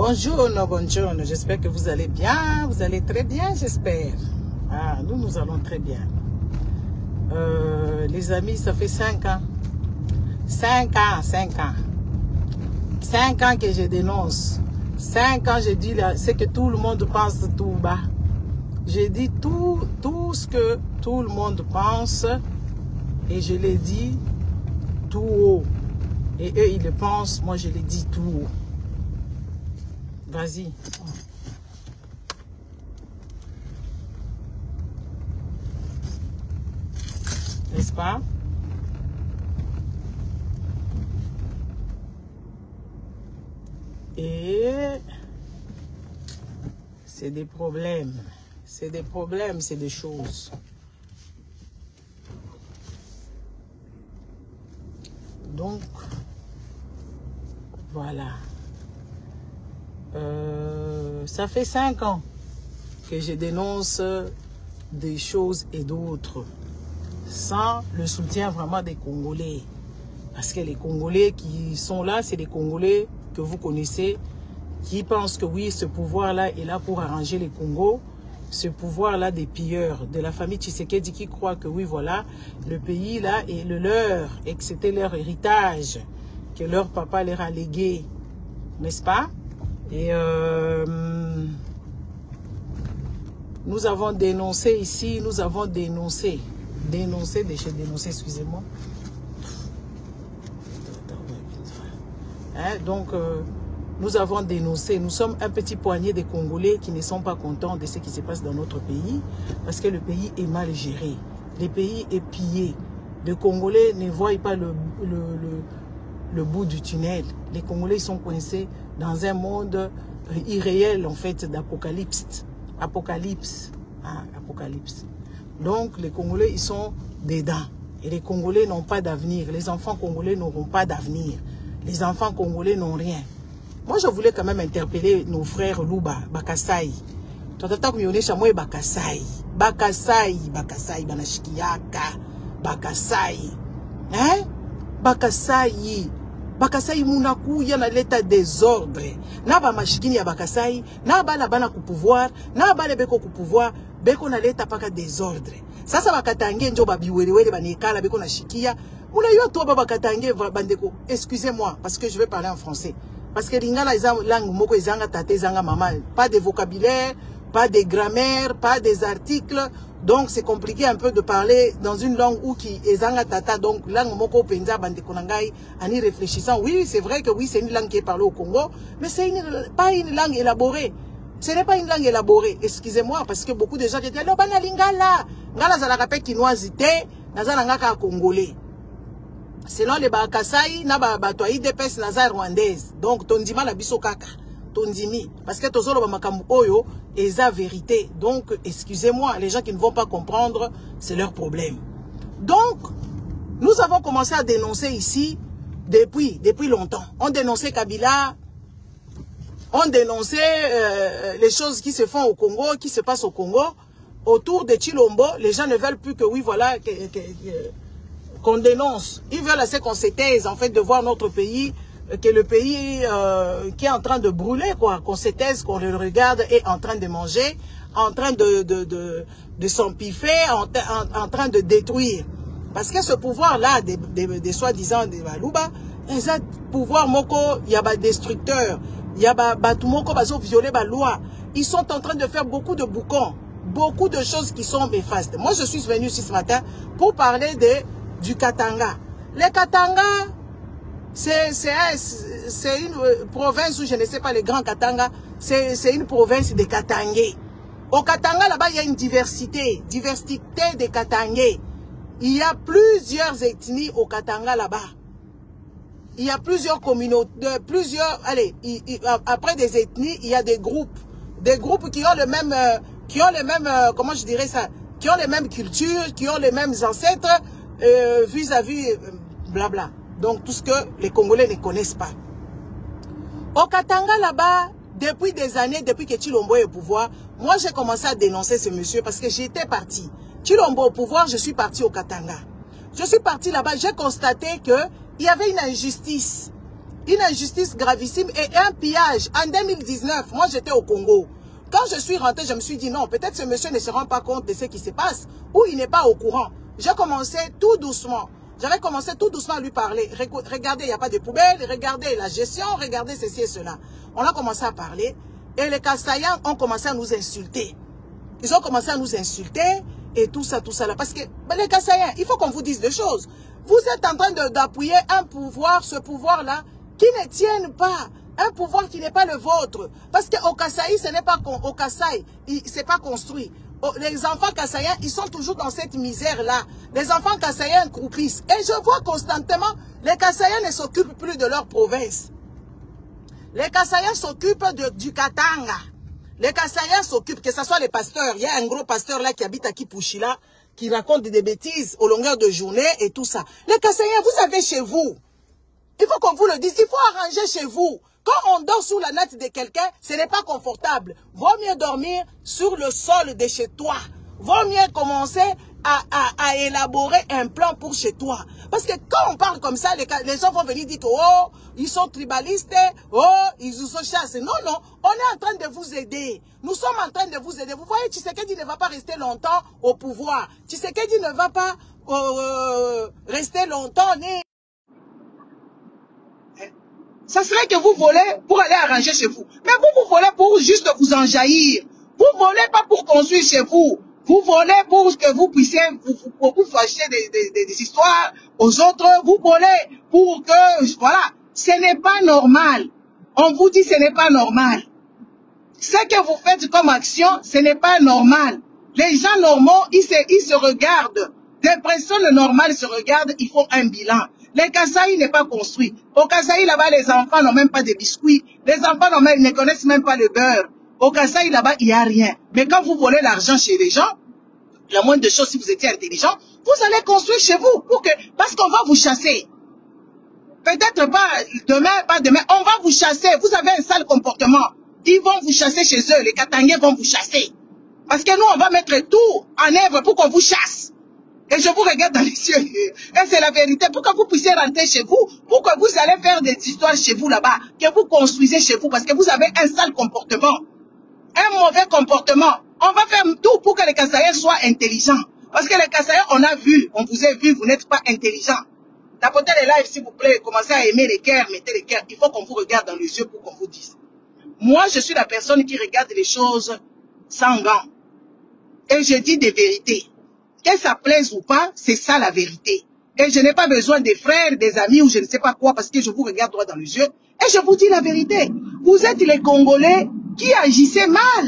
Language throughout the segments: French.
Bonjour, j'espère que vous allez bien, vous allez très bien, j'espère. Ah, nous allons très bien. Les amis, ça fait 5 ans. 5 ans. 5 ans que je dénonce. 5 ans, je dis c'est que tout le monde pense tout bas. J'ai dit tout ce que tout le monde pense et je l'ai dit tout haut. Et eux, ils le pensent, moi je l'ai dit tout haut. Vas-y. N'est-ce pas? Et c'est des problèmes. C'est des problèmes, c'est des choses. Donc, voilà. Ça fait 5 ans que je dénonce des choses et d'autres sans le soutien vraiment des Congolais. Parce que les Congolais qui sont là, c'est des Congolais que vous connaissez, qui pensent que oui, ce pouvoir-là est là pour arranger les Congos. Ce pouvoir-là des pilleurs, de la famille Tshisekedi qui croit que oui, voilà, le pays-là est le leur et que c'était leur héritage, que leur papa leur a légué, n'est-ce pas? Et nous avons dénoncé ici, nous avons dénoncé, excusez-moi. Hein, donc, nous avons dénoncé, nous sommes un petit poignet de Congolais qui ne sont pas contents de ce qui se passe dans notre pays, parce que le pays est mal géré, le pays est pillé. Les Congolais ne voient pas le bout du tunnel. Les Congolais sont coincés dans un monde irréel, en fait, d'apocalypse. Apocalypse. Donc, les Congolais, ils sont dedans. Et les Congolais n'ont pas d'avenir. Les enfants congolais n'auront pas d'avenir. Les enfants congolais n'ont rien. Moi, je voulais quand même interpeller nos frères Luba, Bakasai. Bakasai, Banashikiaka, Bakasai. Hein? Bakasai munakuya na leta désordre. Na ba mashikini ya Bakasai, na ba la bana ku pouvoir, na ba le beko ku pouvoir, beko na leta paka désordre. Sasa bakatange njo ba biwelewele banekala beko na shikia. Muna yo to ba bakatange bandeko. Excusez-moi parce que je vais parler en français. Parce que lingala eza langue moko ezanga tate ezanga mama, pas de vocabulaire, pas de grammaire, pas des articles. Donc c'est compliqué un peu de parler dans une langue où qui ezanga tata, donc langue moko penza bande konangai en y réfléchissant. Oui, c'est vrai que oui, c'est une langue qui est parlée au Congo, mais c'est pas une langue élaborée. Ce n'est pas une langue élaborée. Excusez-moi parce que beaucoup de gens disent non bana lingala, ngala za la rapé quinoisité, nazala ngaka congolais. Selon les Bakasai, na ba batoi DPS naza rwandaise. Donc tondima la biso kaka. Tondimi parce que tozolo ba makambu oyo eza vérité. Donc excusez-moi, les gens qui ne vont pas comprendre, c'est leur problème. Donc nous avons commencé à dénoncer ici depuis longtemps. On dénonçait Kabila, on dénonçait les choses qui se font au Congo, qui se passent au Congo autour de Chilombo. Les gens ne veulent plus que oui voilà qu'on dénonce. Ils veulent assez qu'on se taise en fait de voir notre pays, que le pays qui est en train de brûler, quoi, qu'on se taise, qu'on le regarde est en train de manger, en train de s'empiffer, en train de détruire. Parce que ce pouvoir-là, des soi-disant des Baluba, c'est un pouvoir moko, il y a des destructeurs, il y a tout moko, ils ont violé la loi. Ils sont en train de faire beaucoup de boucans, beaucoup de choses qui sont néfastes. Moi, je suis venu ici ce matin pour parler du Katanga. Les Katanga, c'est une province où je ne sais pas, les grands Katanga, c'est une province des Katangais. Au Katanga, là-bas, il y a une diversité des Katangais. Il y a plusieurs ethnies au Katanga, là-bas. Il y a plusieurs communautés, après des ethnies, il y a des groupes qui ont le même, comment je dirais ça, qui ont les mêmes cultures, qui ont les mêmes ancêtres, vis-à-vis, blabla. Donc, tout ce que les Congolais ne connaissent pas. Au Katanga, là-bas, depuis des années, depuis que Chilombo est au pouvoir, moi, j'ai commencé à dénoncer ce monsieur parce que j'étais parti. Chilombo au pouvoir, je suis parti au Katanga. Je suis parti là-bas, j'ai constaté qu'il y avait une injustice. une injustice gravissime et un pillage. En 2019, moi j'étais au Congo. Quand je suis rentrée, je me suis dit non, peut-être ce monsieur ne se rend pas compte de ce qui se passe ou il n'est pas au courant. J'ai commencé tout doucement. J'avais commencé tout doucement à lui parler. Regardez, il n'y a pas de poubelle, regardez la gestion, regardez ceci et cela. On a commencé à parler et les Kasaïens ont commencé à nous insulter. Ils ont commencé à nous insulter et tout ça là. Parce que les Kasaïens, il faut qu'on vous dise des choses. Vous êtes en train d'appuyer un pouvoir, ce pouvoir-là, qui ne tienne pas. Un pouvoir qui n'est pas le vôtre. Parce qu'au Kasaï, ce n'est pas au Kasaï, c'est pas construit. Les enfants Kasaïens, ils sont toujours dans cette misère-là. Les enfants Kasaïens croupissent. Et je vois constamment, les Kasaïens ne s'occupent plus de leur province. Les Kasaïens s'occupent du Katanga. Les Kasaïens s'occupent, que ce soit les pasteurs. Il y a un gros pasteur là qui habite à Kipushila, qui raconte des bêtises aux longueurs de journée et tout ça. Les Kasaïens, vous avez chez vous. Il faut qu'on vous le dise. Il faut arranger chez vous. Quand on dort sous la natte de quelqu'un, ce n'est pas confortable. Vaut mieux dormir sur le sol de chez toi. Vaut mieux commencer à élaborer un plan pour chez toi. Parce que quand on parle comme ça, les gens vont venir dire que oh, ils sont tribalistes, oh, ils nous sont chassés. Non, non, on est en train de vous aider. Nous sommes en train de vous aider. Vous voyez, Tshisekedi ne va pas rester longtemps au pouvoir. Tshisekedi ne va pas rester longtemps ni... Ça serait que vous volez pour aller arranger chez vous. Mais vous volez pour juste vous enjaillir. Vous volez pas pour construire chez vous. Vous volez pour que vous puissiez vous fâcher des histoires aux autres. Vous volez pour que... Voilà. Ce n'est pas normal. On vous dit ce n'est pas normal. Ce que vous faites comme action, ce n'est pas normal. Les gens normaux, ils se regardent. Des personnes normales se regardent, ils font un bilan. Les Kasaï n'est pas construit. Au Kasaï, là-bas, les enfants n'ont même pas de biscuits. Les enfants ne connaissent même pas le beurre. Au Kasaï, là-bas, il n'y a rien. Mais quand vous volez l'argent chez les gens, la moindre des choses, si vous étiez intelligent, vous allez construire chez vous. Parce qu'on va vous chasser. Peut-être pas demain, on va vous chasser. Vous avez un sale comportement. Ils vont vous chasser chez eux. Les Katangais vont vous chasser. Parce que nous, on va mettre tout en œuvre pour qu'on vous chasse. Et je vous regarde dans les yeux. Et c'est la vérité. Pour que vous puissiez rentrer chez vous, pour que vous allez faire des histoires chez vous là-bas, que vous construisez chez vous, parce que vous avez un sale comportement, un mauvais comportement. On va faire tout pour que les Kasaïens soient intelligents. Parce que les Kasaïens, on a vu, on vous a vu, vous n'êtes pas intelligents. Tapotez les lives, s'il vous plaît, commencez à aimer les cœurs, mettez les cœurs. Il faut qu'on vous regarde dans les yeux pour qu'on vous dise. Moi, je suis la personne qui regarde les choses sans gants. Et je dis des vérités. Que ça plaise ou pas, c'est ça la vérité. Et je n'ai pas besoin des frères, des amis ou je ne sais pas quoi parce que je vous regarde droit dans les yeux et je vous dis la vérité. Vous êtes les Congolais qui agissez mal.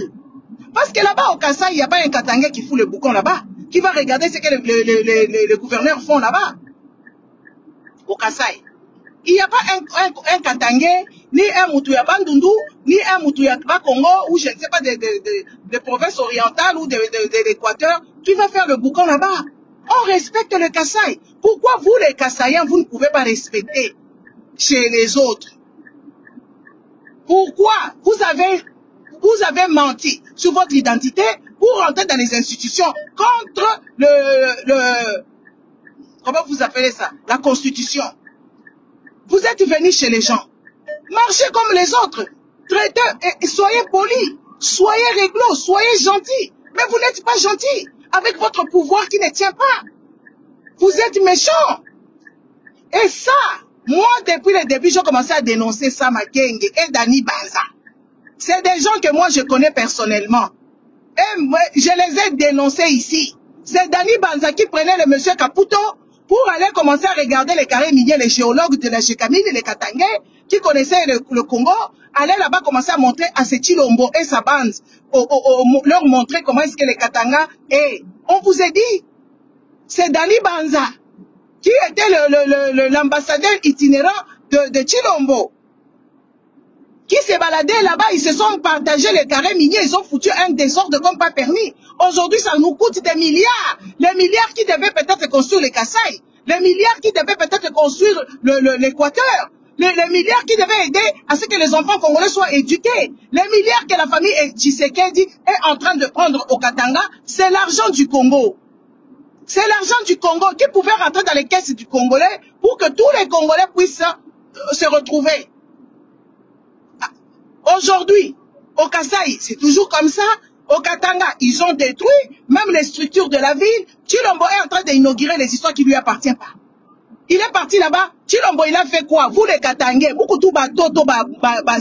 Parce que là-bas au Kasaï, il n'y a pas un Katangais qui fout le boucan là-bas, qui va regarder ce que les gouverneurs font là-bas. Au Kasaï. Il n'y a pas un Katangais, ni un Moutouya Bandundu, ni un Moutouya Congo, ou je ne sais pas, des provinces orientales ou de l'Équateur, qui va faire le boucan là-bas. On respecte le Kasaï. Pourquoi vous, les Kasaïens, vous ne pouvez pas respecter chez les autres? Pourquoi vous avez menti sur votre identité pour rentrer dans les institutions contre comment vous appelez ça? La Constitution. Vous êtes venus chez les gens. Marchez comme les autres. Traitez et soyez polis. Soyez réglo, soyez gentils. Mais vous n'êtes pas gentils avec votre pouvoir qui ne tient pas. Vous êtes méchants. Et ça, moi, depuis le début, j'ai commencé à dénoncer ça, Makenge et Dani Banza. C'est des gens que moi, je connais personnellement. Et moi, je les ai dénoncés ici. C'est Dani Banza qui prenait le monsieur Caputo pour aller commencer à regarder les carrés miniers, les géologues de la Chekamine, les Katangais, qui connaissaient le Congo, aller là-bas commencer à montrer à ces Chilombo et sa bande, leur montrer comment est-ce que les Katanga est. On vous a dit, c'est Dani Banza, qui était l'ambassadeur itinérant de Chilombo, qui s'est baladé là-bas, ils se sont partagés les carrés miniers, ils ont foutu un désordre comme pas permis. Aujourd'hui, ça nous coûte des milliards. Les milliards qui devaient peut-être construire les Kasaï, les milliards qui devaient peut-être construire l'Équateur, les milliards qui devaient aider à ce que les enfants congolais soient éduqués, les milliards que la famille Tshisekedi est en train de prendre au Katanga, c'est l'argent du Congo. C'est l'argent du Congo qui pouvait rentrer dans les caisses du Congolais pour que tous les Congolais puissent se retrouver. Aujourd'hui, au Kasaï, c'est toujours comme ça. Au Katanga, ils ont détruit même les structures de la ville. Tshilombo est en train d'inaugurer les histoires qui lui appartiennent pas. Il est parti là-bas. Tshilombo, il a fait quoi? Vous les Katangais, beaucoup tout batoto,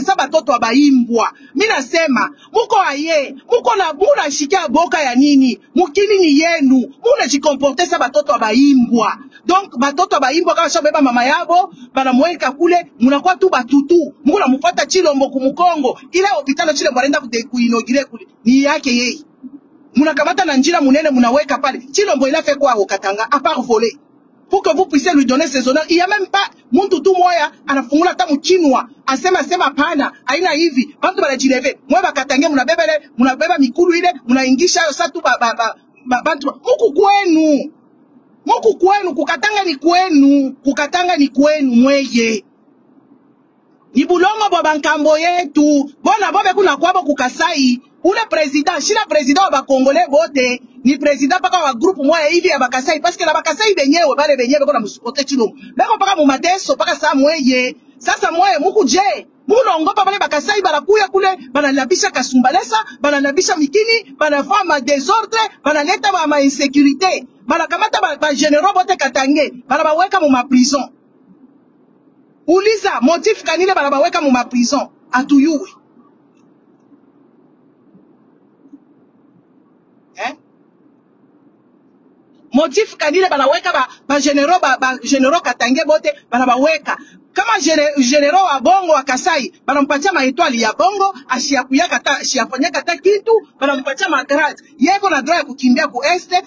sa batoto ba imbwa. Mina sema, muko aye, muko na muna shika boka ya nini, mukini ni yenu, muna jikomporte sa batoto ba imbwa. Donc, batoto ba imbwa kama shabeba mama yabo, bana mweka kule, muna kwa tu batutu, muna mufata Tshilombo kumukongo, ile hopitalo Tshilombo arenda kuinogire kule, ni yake yeye. Muna kamata na njira munene munaweka pale. Tshilombo il a fait quoi au Katanga, à part voler? Pour que vous puissiez lui donner ses honneurs. Il n'y a même pas Muntu moya anafungula tamu chinwa asema pana aina hivi bantu banajileve mwe bakatange munabeba mikulu ile munaingisha yosa tu bantu muku kwenu kukatanga ni kwenu mweye ni bulongo bwa bankambo yetu bona bobe kuna kwabo kukasai ule president shina president wa Congolais bote ni president paka wa groupe moya hivi ya bakasai parce que la bakasai benyewe bale benyewe bako na musukote Tshilombo bako paka mu mateso paka sa mweye sasa mweye muku je mulongopa bale bakasai balakuya kule banalabisha kasumbalesa banalabisha mikini banafama désordre banaleta ma insécurité banakamata ba généraux bote Katange banabaweka mu ma prison uliza motif kanile banabaweka mu ma prison atuyuwe motif kanile banaweka ba généraux Katange bote banabaweka kama généraux wa bongo wa Kasai banampatia ma étoile ya bongo ashiafanya kata kitu banampatia ma grade yeko na droit ya kukimbia ku este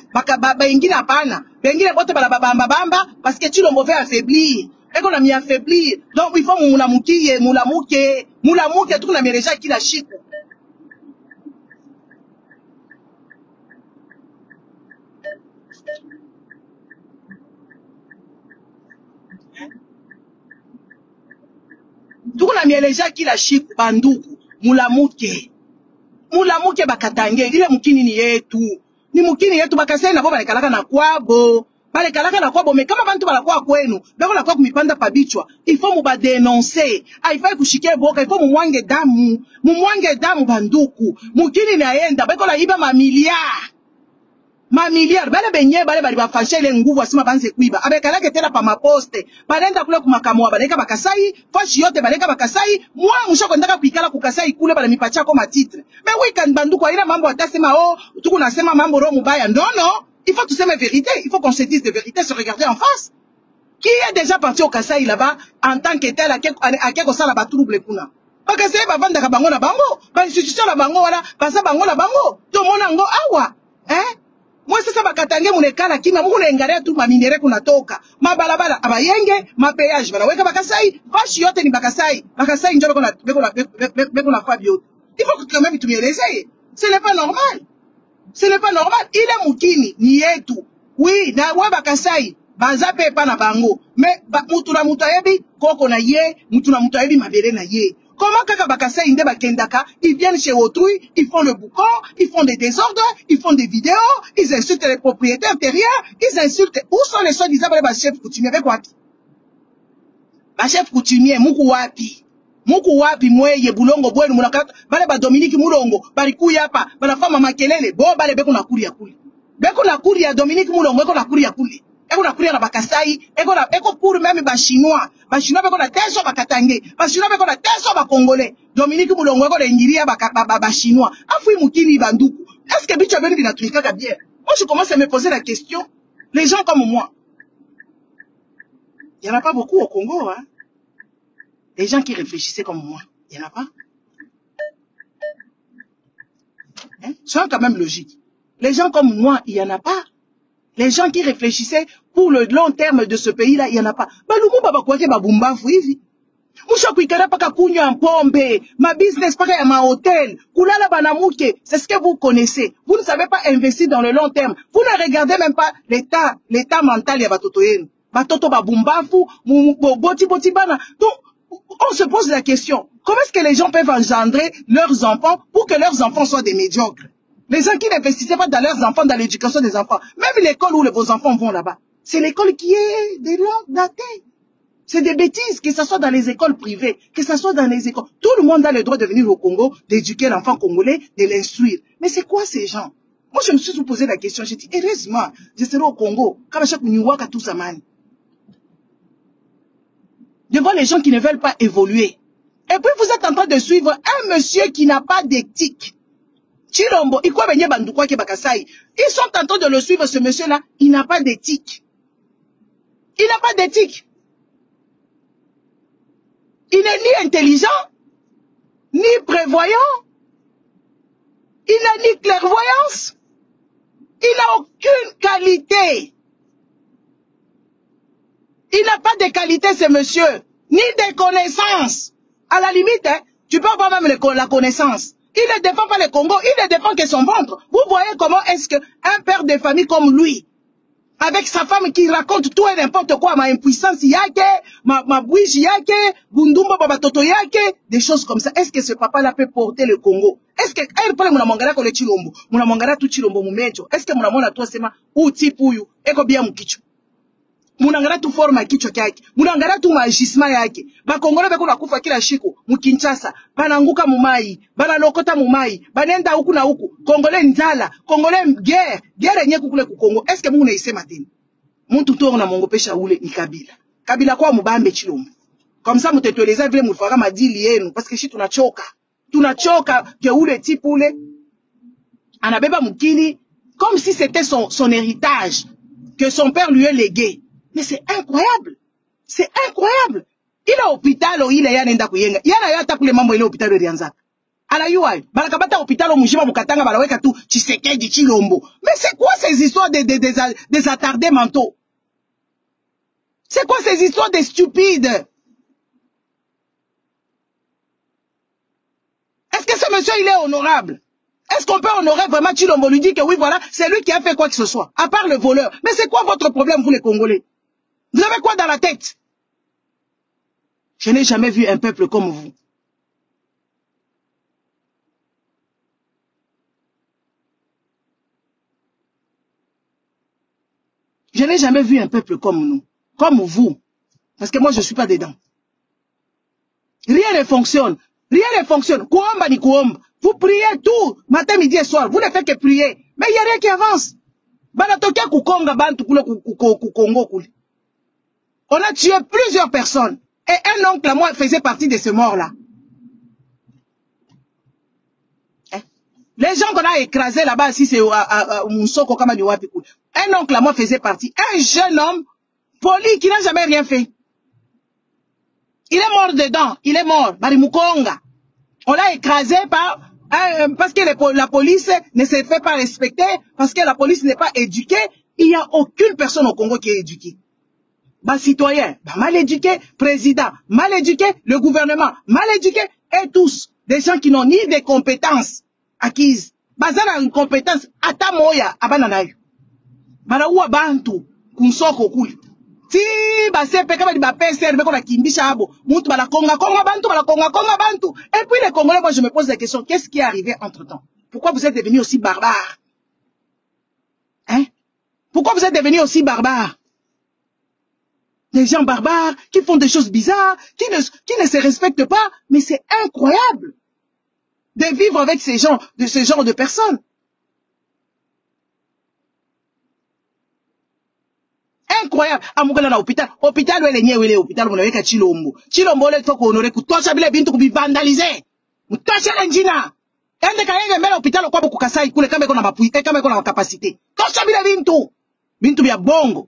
baingine hapana bengine bote bamba parce que Tshilombo veut affaiblir eko na mi affaiblir donc il faut mulamuke tu na mereja kila shit. Tukuna mieleja kila shiku banduku mulamuke bakatange ile mukini ni yetu bakasai na bo balekalaka na kwabo me kama bantu balakuwa kwenu bako na kwa kumipanda pabichwa il faut muba dénoncer haifai kushike boka il faut mumwange damu banduku mukini na yenda bako la iba ma milliard bale benye bale bali bafashe ile nguvu asima banze kuiba abekalake tena pa maposte balenda kule kumakamwa baleka bakasai fashi yote baleka bakasai mwa mushoko ndaka kuikala kukasai kule bale mipacha kwa matitre mais oui kan banduko ila mambo atasema tuko nasema mambo ro mubaya non il faut tout sema vérité il faut qu'on se dise de vérité se regarder en face qui est déjà parti au Kasai là-bas en tant que tel à quelque sala ba trouble kuna bakasai ba vanda ka bango na bango ba institution la bango wala basa bango na bango to mona ngo awa moi sasa bakatange munekala kima mungu naengalia tu maminere kunatoka mabalabala abayenge mapayage banaweka bakasai fashi yote ni bakasai njoo beko na fabio il faut que quand même tu m'élèves ce n'est pas normal ile mukini ni yetu oui na wa bakasai bazape pa na bango mais mutu na mutu ayebi koko na ye mutu na mutu ayebi mabele na ye. Comment kaka bakasai inde bakendaka, ils viennent chez autrui, ils font le boucan, ils font des désordres, ils font des vidéos, ils insultent les propriétaires terriens, ils insultent. Où sont les soi-disant les chefs coutumiers avec wapi? Ba chef coutumier muku wapi mweye bulongo bwenu munakata bale ba Dominique Mulongo bali kuya hapa bala fama makelele bo bale beko na kuri ya Dominique Mulongo eko na kuri ya kuli. Eko na kuria na bakasai, eko pour même ba chinois beko na teso bakatange, ba chinois beko na teso ba congolais. Dominique Mulongo eko na ingiria ba chinois. Afui mukini banduku. Est-ce que bicho beni binatumika bien? Moi je commence à me poser la question, les gens comme moi. Il y en a pas beaucoup au Congo hein. Les gens qui réfléchissaient comme moi, il y en a pas. Hein? Soyons quand même logique. Les gens comme moi, il y en a pas. Les gens qui réfléchissaient pour le long terme de ce pays-là, il y en a pas. Balumu baba kwake babumbafu hivi. Musha kuikara paka kunywa mpombe, ma business paka ya ma hotel, kulala banamuke, c'est ce que vous connaissez. Vous ne savez pas investir dans le long terme. Vous ne regardez même pas l'état mental ya batoto yenu. Batoto babumbafu, boti bana. Donc, on se pose la question, comment est-ce que les gens peuvent engendrer leurs enfants pour que leurs enfants soient des médiocres? Les gens qui n'investissaient pas dans leurs enfants, dans l'éducation des enfants, même l'école où vos enfants vont là-bas, c'est l'école qui est de longue date. C'est des bêtises, que ce soit dans les écoles privées, que ce soit dans les écoles. Tout le monde a le droit de venir au Congo, d'éduquer l'enfant congolais, de l'instruire. Mais c'est quoi ces gens? Moi, je me suis posé la question, j'ai dit, heureusement, je serai au Congo, comme chaque Niwaka tout ça, man. Devant les gens qui ne veulent pas évoluer. Et puis, vous êtes en train de suivre un monsieur qui n'a pas d'éthique. Chilombo, ils sont en train de le suivre, ce monsieur-là, il n'a pas d'éthique. Il n'a pas d'éthique. Il n'est ni intelligent, ni prévoyant. Il n'a ni clairvoyance. Il n'a aucune qualité. Il n'a pas de qualité, ce monsieur, ni de connaissances. À la limite, hein, tu peux avoir même la connaissance. Il ne défend pas le Congo, il ne défend que son ventre. Vous voyez comment est-ce qu'un père de famille comme lui, avec sa femme qui raconte tout et n'importe quoi, ma impuissance yake, ma bouche yake, bundumba babatoto yake, des choses comme ça. Est-ce que ce papa-là peut porter le Congo? Est-ce que elle parle muna mangara kole chilombo, muna mangara tu chilombo mumecho? Est-ce que muna mona toi sema ou tipuyu eko bien mukicho? Munangara tu forma kichwa kyake, munangara tu magisma yake. Bakongole beko nakufa kila siku mu Kinshasa, bananguka mumai, banalokota mumai, banenda huku na huku. Kongole nzala, kongole guerre yenye kukule ku Kongo. Est-ce que mungu naisema tena? Muntu tu na mongopesha ule ni Kabila. Kabila kwa mubambe Chilombo. Comme ça mutetueleza vile mufara madili yenu parce que shi tunachoka. Tunachoka que ule type ule anabeba mukili comme si c'était son héritage que son père lui a légué. Mais c'est incroyable. C'est incroyable. Il est hôpital, il est yanda kuyenga. Yana yata kule mambo ile hôpital de Rianzaka. Ala yuai, balakabata hôpital au mujima mukatanga balaweka tu Tshisekedi Chilombo. Mais c'est quoi ces histoires des attardés mentaux? C'est quoi ces histoires des stupides? Est-ce que ce monsieur il est honorable? Est-ce qu'on peut honorer vraiment Chilombo, lui dire que oui voilà, c'est lui qui a fait quoi que ce soit, à part le voleur? Mais c'est quoi votre problème vous les Congolais? Vous avez quoi dans la tête? Je n'ai jamais vu un peuple comme vous. Je n'ai jamais vu un peuple comme nous. Comme vous. Parce que moi, je ne suis pas dedans. Rien ne fonctionne. Rien ne fonctionne. Kouamba ni kouamba. Vous priez tout, matin, midi et soir. Vous ne faites que prier. Mais il n'y a rien qui avance. On a tué plusieurs personnes. Et un oncle à moi faisait partie de ce morts-là. Les gens qu'on a écrasés là-bas, si c'est à Moussoko, comme un oncle à moi faisait partie. Un jeune homme poli qui n'a jamais rien fait. Il est mort dedans. Il est mort. Barimukonga. On l'a écrasé parce que la police ne se fait pas respecter, parce que la police n'est pas éduquée. Il n'y a aucune personne au Congo qui est éduquée. Citoyen, mal éduqué, président, mal éduqué, le gouvernement, mal éduqué, et tous, des gens qui n'ont ni des compétences acquises. Bazana une compétence, ata moya, abananayu. Barawa bantu, kunsoko kuli. Si, sepe, kama di PCR, beko na kimbisha abo, muntu bala konga bantu. Et puis les Congolais, moi je me pose la question, qu'est-ce qui est arrivé entre temps? Pourquoi vous êtes devenus aussi barbares? Hein? Pourquoi vous êtes devenus aussi barbares? Des gens barbares, qui font des choses bizarres, qui ne se respectent pas, mais c'est incroyable de vivre avec ce genre de personnes. Incroyable. Amugana na hôpital. Hôpital où elle est nié, où elle est hôpital, on avec Chilombo. Chilombo, il faut qu'on aurait coûté. Toi, Chabila Bintou, qu'on vandalisé. Toi, Chalengina. Un des cas, il hôpital, quoi, beaucoup Kassai, coule, quand on a ma pouillé, quand on a ma capacité. Toi, Chabila Bintou. Bintou, bien bongo.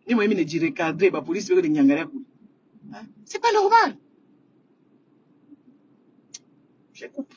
Ni moi, je me dis recadrer, la police veut que les c'est pas normal. Je coupe.